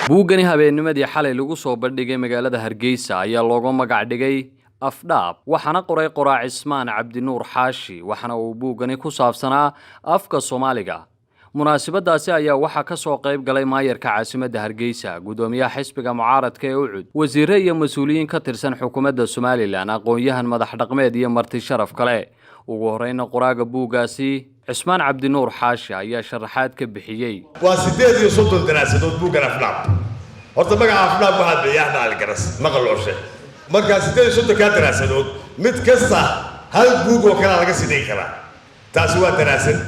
buugani habeennimadii xalay lagu soo bandhigay magaalada Hargeysa ayaa looga magac dhigay afdhaab waxaana qoray qoraa Cismaan Cabdinuur Xaashi waxaana uu buugani ku saabsanaa afka Soomaaliga munaasabadaasi ayaa waxa ka soo qayb galay maayarka caasimadda Hargeysa gudoomiyaha xisbiga mucaaradka ee Ucud wasiirro iyo mas'uuliyiin ka tirsan xukuumadda Soomaaliland aqoon-yahan madax dhaqameed iyo marti sharaf kale ugu horeyna qoraaga buugaasi Cismaan Cabdinuur Xaashi ayaa sharaxaad ka bixiyay waa 38 daraasadood buugan afdhaab horta magaca afdhaab waxa bixiyay algaras maqalooshe marka 38 ka daraasadood mid kasta hal buug oo kala laga sideen kara taasi waa daraasad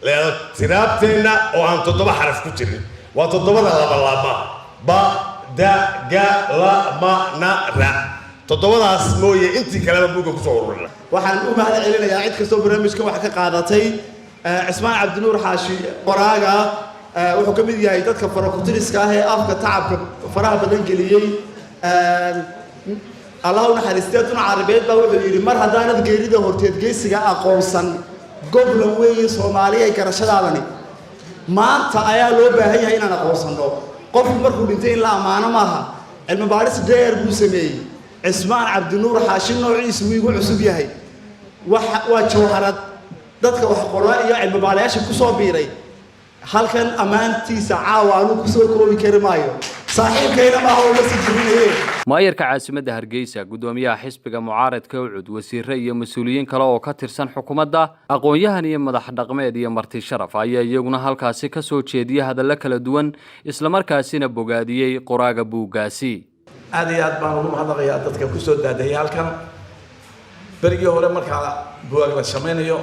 leeyahay tiraabteena oo aan 7 xaraf ku jirin waa 7 laba ba da ga la ma na ra 7daas mooye intii kale buuga ku soo ururinay waxaan u mahad celinayaa cid kastoo barnaamijka wax ka qaadatay Cismaan Cabdinuur Xaashi qoraaga wuxuu ka mid yahay dadka farakutiriska ah ee afka tacabka faraha badan geliyay Allah u naxariistay tuna carabeed baa wuxuu yiri mar hadaanad geerida horteed geesiga aqoonsan gobol weyn Soomaaliya ay garashadaadani maanta ayaa loo baahan yahay inaan aqoonsano qof markuu dhintay in la amaano maaha cilmi baaris dheer buu sameeyay Cismaan Cabdinuur Xaashi noociisu wuu igu cusub yahay waa jawharad dadka wax qoraa iyo cilmi baarayaasha ku soo biiray halkan amaantiisa caawaanu ku soo koobi karmaayo saaxiibkayna ma hawo la sijinayay maayarka caasimadda Hargeysa gudoomiyaha xisbiga mucaaradka Ucud wasiirro iyo mas'uuliyiin kale oo ka tirsan xukuumadda aqoon-yahan iyo madax dhaqameed iyo marti sharaf ayaa iyaguna halkaasi ka soo jeediyay hadallo kala duwan isla markaasina bogaadiyay qoraaga buugaasi aad iyo aad baan ugu mahadnaqayaa dadka ku soo daadayay halkan berigii hore marka buug la sameeyo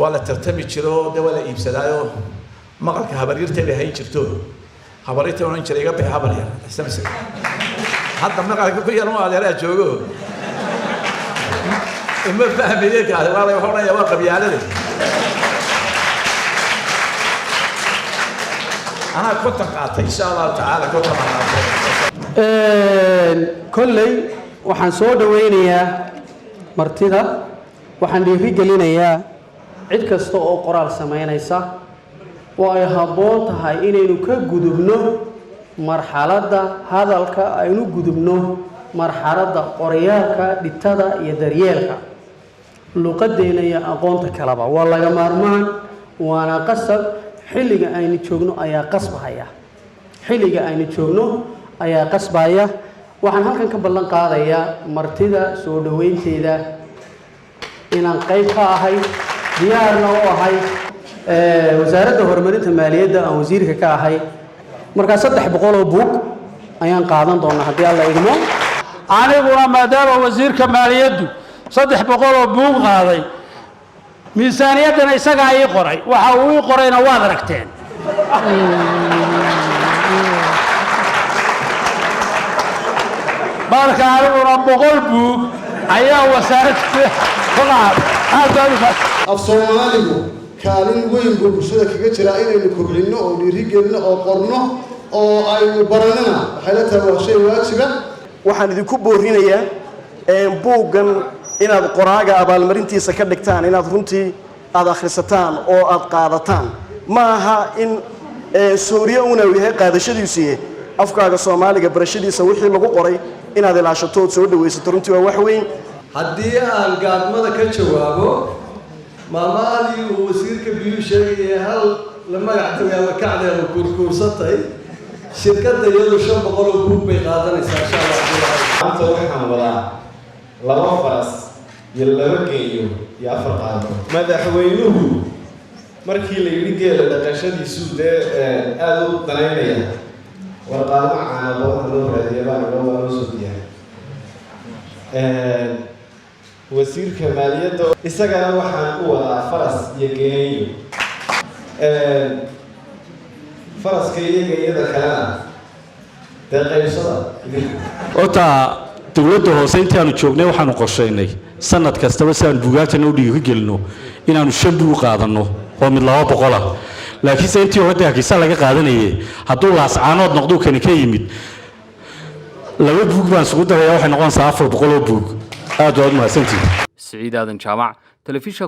wala tartami jiro dawla iibsadaayo maqalka habaryirteeda hay jirto habaryirta oo injiga iga bixi habarya istamsi hadda maqalka ku yar oo adeera joogo ima fahmiyay ka wala waxaan waa qabyaalada ana kunta qaatay insha Allah ta'ala kunta kolley waxaan soo dhaweynayaa martida waxaan dhiirigelinayaa cid kasta oo qoraal sameynaysa oo ay habboon tahay inaynu ka gudubno marxaladda hadalka aynu gudubno marxaladda qoraalka dhitada iyo daryeelka luqadeena iyo aqoonta kalaba waa laga maarmaan waana qasab xilliga aynu joogno ayaa qasbaya waxaan halkan ka ballan qaadayaa martida soo dhaweynteeda inaan qayb ka ahay diyaarna u ahay wasaaradda horumarinta maaliyadda aan wasiirka ka ahay marka 300 oo buug ayaan qaadan doonaa haddii alla idmo aniguna maadaama wasiirka maaliyaddu 300 oo buug qaaday miisaaniyadana isaga ay qoray waxa uu qorayna waad aragteen marka aniguna 100 buug ayaa wasaaradda af Soomaaligu kaalin weyn buu bulshada kaga jira inaynu kobcino oo dhiirigelino oo qorno oo aynu baranana waxay la tahay waa shay waajiba waxaan idinku boorinayaa buuggan inaad qoraaga abaalmarintiisa ka dhigtaan inaad runtii aad akhrisataan oo aad qaadataan ma aha in Suuriya una yahay qaadashadiisu afkaaga Soomaaliga barashadiisa wixii lagu qoray inaad ilaashato soo dhaweysato runtii waa wax weyn haddii aan gaadmada ka jawaabo maamaali uu wasiirka biyu sheegay hal la magac tagay kacdeeda kurkursatay shirkadda iyadu 500 oo buug bay qaadanaysaa insha Allah anta waxaan wadaa 2 faras iyo 2 geeyo iyo 4 qaado madaxweynuhu markii la yiri geela dhaqashadiisu aad u danaynaya warqaado caana loo raadiyay baan loo soo diyaariyay wasiirka maaliyadda isagana waxaan u wadaa faras iyo geeyo faraska iyo geeyada kalena qaybsada ota dawladda hoose intii aanu joognay waxaanu qorsheynay sanad kastaba si aan buugaagtana u dhiirigelino inaanu 5 buug qaadano oo mid 200 ah laakiin intii hore Hargeysa laga qaadanayay hadduu laascaanood noqdo kan ka yimid 2 buug baan soo daray waxay noqonaysaa 400 buug aad u mahadsantihiin سعيد هذا جامع تلفزيون